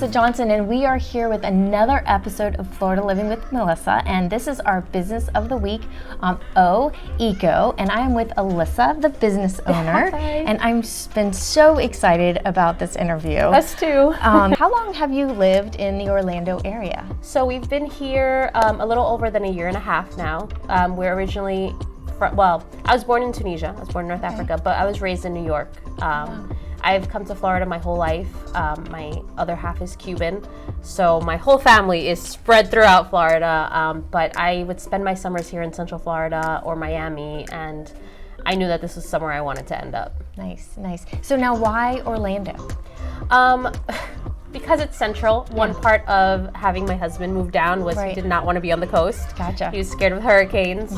Alyssa Johnson, and we are here with another episode of Florida Living with Melissa, and this is our Business of the Week, O Eco, and I am with Alyssa, the business owner. Hi. And I've been so excited about this interview. Us too. How long have you lived in the Orlando area? So we've been here a little over than a year and a half now. We're originally, I was born in Tunisia. I was born in North Africa, but I was raised in New York. I've come to Florida my whole life. My other half is Cuban, so my whole family is spread throughout Florida, but I would spend my summers here in Central Florida or Miami, and I knew that this was somewhere I wanted to end up. Nice, nice. So now why Orlando? Because it's central. One part of having my husband move down was he did not want to be on the coast. Gotcha. He was scared of hurricanes,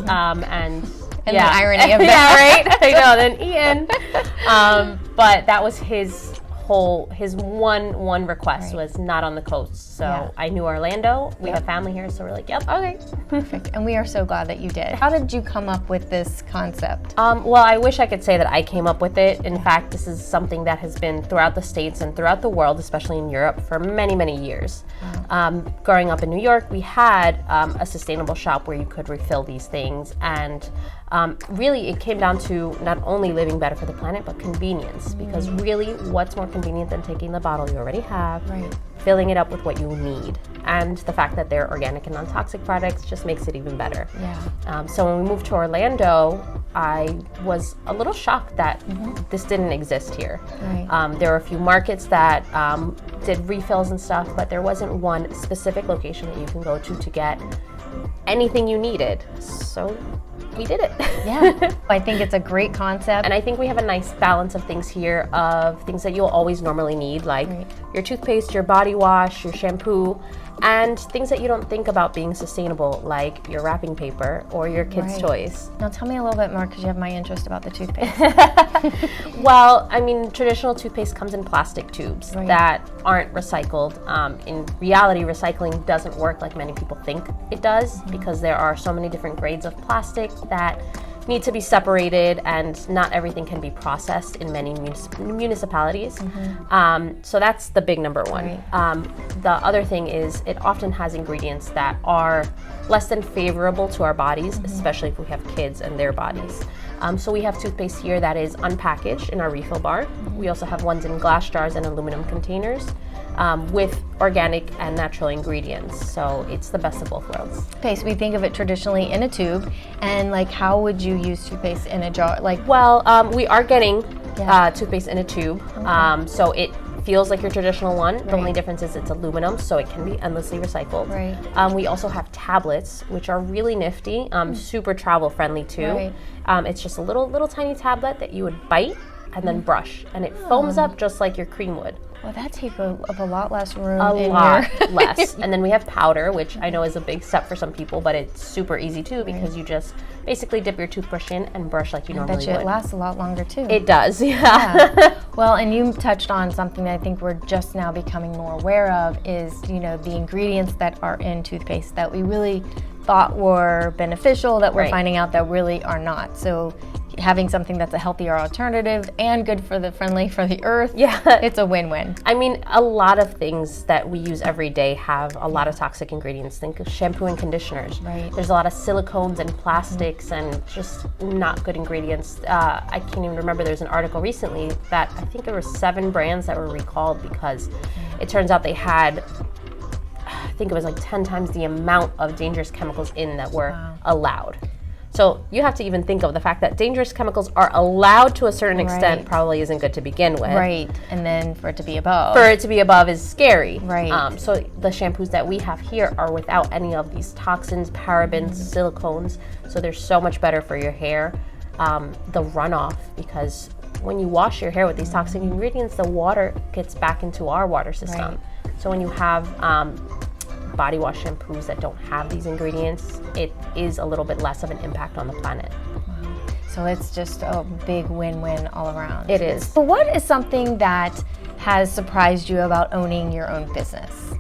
And the irony of that. Yeah, right? I know, then Ian. But that was his one request was not on the coast. So I knew Orlando. We have family here, so we're like, yep, okay. Perfect. And we are so glad that you did. How did you come up with this concept? Well, I wish I could say that I came up with it. In fact, this is something that has been throughout the States and throughout the world, especially in Europe, for many, many years. Growing up in New York, we had a sustainable shop where you could refill these things, and really it came down to not only living better for the planet, but convenience. Because really, what's more convenient than taking the bottle you already have, filling it up with what you need, and the fact that they're organic and non-toxic products just makes it even better. So when we moved to Orlando, I was a little shocked that this didn't exist here. There were a few markets that did refills and stuff, but there wasn't one specific location that you can go to get anything you needed. So we did it. I think it's a great concept. And I think we have a nice balance of things here, of things that you'll always normally need, like your toothpaste, your body wash, your shampoo, and things that you don't think about being sustainable, like your wrapping paper or your kids' toys. Now tell me a little bit more, because you have my interest about the toothpaste. Well, I mean, traditional toothpaste comes in plastic tubes that aren't recycled. In reality, recycling doesn't work like many people think it does, because there are so many different grades of plastic that need to be separated, and not everything can be processed in many municipalities. So that's the big number one. The other thing is it often has ingredients that are less than favorable to our bodies, especially if we have kids and their bodies. So we have toothpaste here that is unpackaged in our refill bar. We also have ones in glass jars and aluminum containers with organic and natural ingredients. So it's the best of both worlds. Okay, so we think of it traditionally in a tube, and like, how would you use toothpaste in a jar? Like, well, we are getting toothpaste in a tube, so it feels like your traditional one. The only difference is it's aluminum, so it can be endlessly recycled. We also have tablets, which are really nifty, super travel friendly too. It's just a little tiny tablet that you would bite and then brush, and it foams up just like your cream would. Well, that takes up a lot less room. A lot less. And then we have powder, which I know is a big step for some people, but it's super easy too, because you just basically dip your toothbrush in and brush like you normally would. I bet you it lasts a lot longer too. It does, yeah. Well, and you touched on something that I think we're just now becoming more aware of is, the ingredients that are in toothpaste that we really thought were beneficial, that we're finding out that really are not. So having something that's a healthier alternative and good for the earth, it's a win-win. I mean, a lot of things that we use every day have a lot of toxic ingredients. Think of shampoo and conditioners. There's a lot of silicones and plastics and just not good ingredients. I can't even remember, there's an article recently that I think there were 7 brands that were recalled because it turns out they had, I think it was like 10 times the amount of dangerous chemicals in that were allowed. So you have to even think of the fact that dangerous chemicals are allowed to a certain extent probably isn't good to begin with. And then for it to be above. For it to be above is scary. So the shampoos that we have here are without any of these toxins, parabens, silicones. So they're so much better for your hair. The runoff, because when you wash your hair with these toxic ingredients, the water gets back into our water system. So when you have body wash shampoos that don't have these ingredients, it is a little bit less of an impact on the planet. So it's just a big win-win all around. It is. So what is something that has surprised you about owning your own business?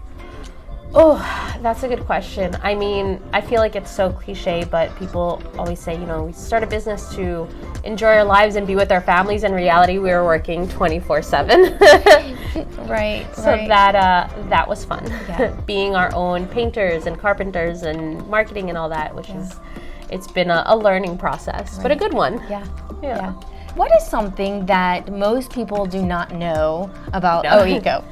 Oh, that's a good question. I mean, I feel like it's so cliche, but people always say, we start a business to enjoy our lives and be with our families. In reality, we are working 24/7. Right. So right. that was fun. Yeah. Being our own painters and carpenters and marketing and all that, which is, it's been a learning process, but a good one. Yeah. Yeah. What is something that most people do not know about OECO?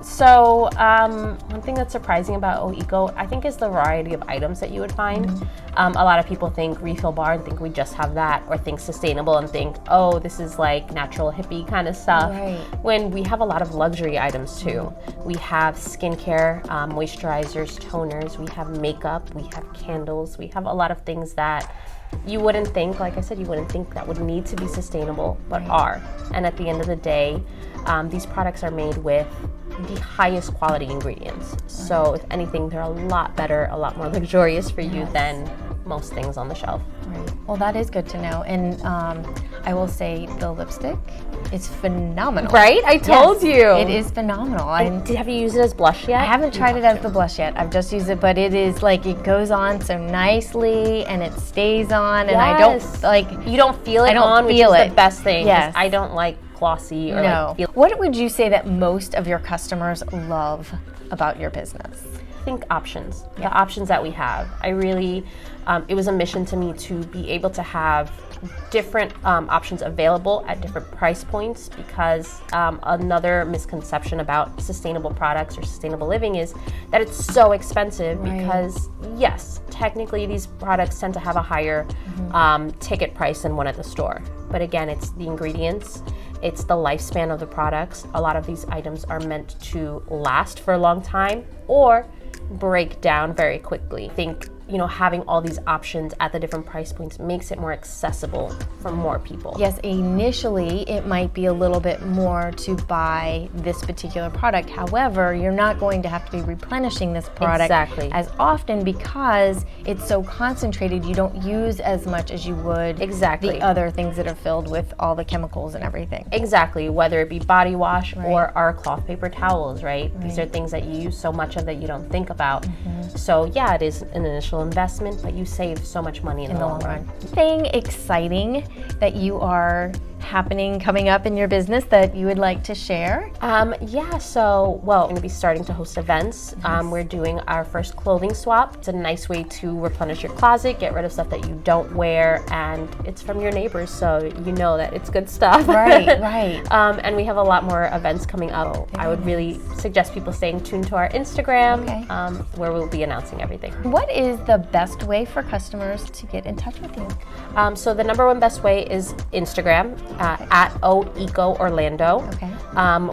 So one thing that's surprising about OECO, I think, is the variety of items that you would find. A lot of people think refill bar and think we just have that, or think sustainable and think, oh, this is like natural hippie kind of stuff. Right. When we have a lot of luxury items too. We have skincare, moisturizers, toners, we have makeup, we have candles, we have a lot of things that you wouldn't think, like I said, you wouldn't think that would need to be sustainable, but are. And at the end of the day, these products are made with the highest quality ingredients. So if anything, they're a lot better, a lot more luxurious for you than most things on the shelf. Right. Well, that is good to know. And I will say the lipstick is phenomenal. Right? I told you. It is phenomenal. Have you used it as blush yet? I haven't tried it as the blush yet. I've just used it, but it is like, it goes on so nicely and it stays on, and I don't like. You don't feel it I don't on, feel which is it. the best thing. 'Cause Yes. I don't like glossy or No. like feel. What would you say that most of your customers love about your business? I think options, the options that we have. I really, it was a mission to me to be able to have different options available at different price points, because another misconception about sustainable products or sustainable living is that it's so expensive. Because yes, technically these products tend to have a higher ticket price than one at the store. But again, it's the ingredients, it's the lifespan of the products. A lot of these items are meant to last for a long time or break down very quickly. I think, having all these options at the different price points makes it more accessible for more people. Yes, initially it might be a little bit more to buy this particular product. However, you're not going to have to be replenishing this product as often because it's so concentrated. You don't use as much as you would the other things that are filled with all the chemicals and everything. Exactly, whether it be body wash or our cloth paper towels, right? These are things that you use so much of that you don't think about. So yeah, it is an initial investment, but you save so much money in the long run. Anything exciting that you are coming up in your business that you would like to share? So we're going to be starting to host events. We're doing our first clothing swap. It's a nice way to replenish your closet, get rid of stuff that you don't wear, and it's from your neighbors, so you know that it's good stuff. Right. And we have a lot more events coming up. I would really suggest people staying tuned to our Instagram, where we'll be announcing everything. What is the best way for customers to get in touch with you? So the number one best way is Instagram, at OECO Orlando.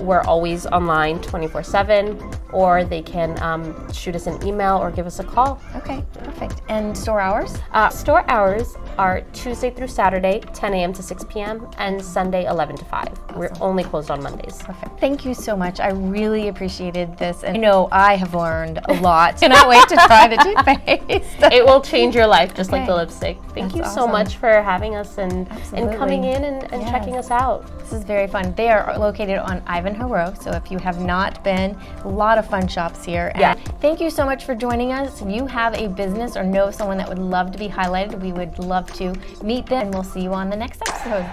We're always online 24/7, or they can shoot us an email or give us a call. Okay, perfect. And store hours? Store hours are Tuesday through Saturday, 10 a.m. to 6 p.m., and Sunday, 11 to 5. Awesome. We're only closed on Mondays. Perfect. Thank you so much. I really appreciated this, and I know I have learned a lot. Cannot wait to try the toothpaste. It will change your life, just like the lipstick. Thank you so much for having us and coming in and checking us out. This is very fun. They are located on Ivanhoe Road, so if you have not been, a lot of fun shops here. And thank you so much for joining us. If you have a business or know someone that would love to be highlighted, we would love to meet them, and we'll see you on the next episode.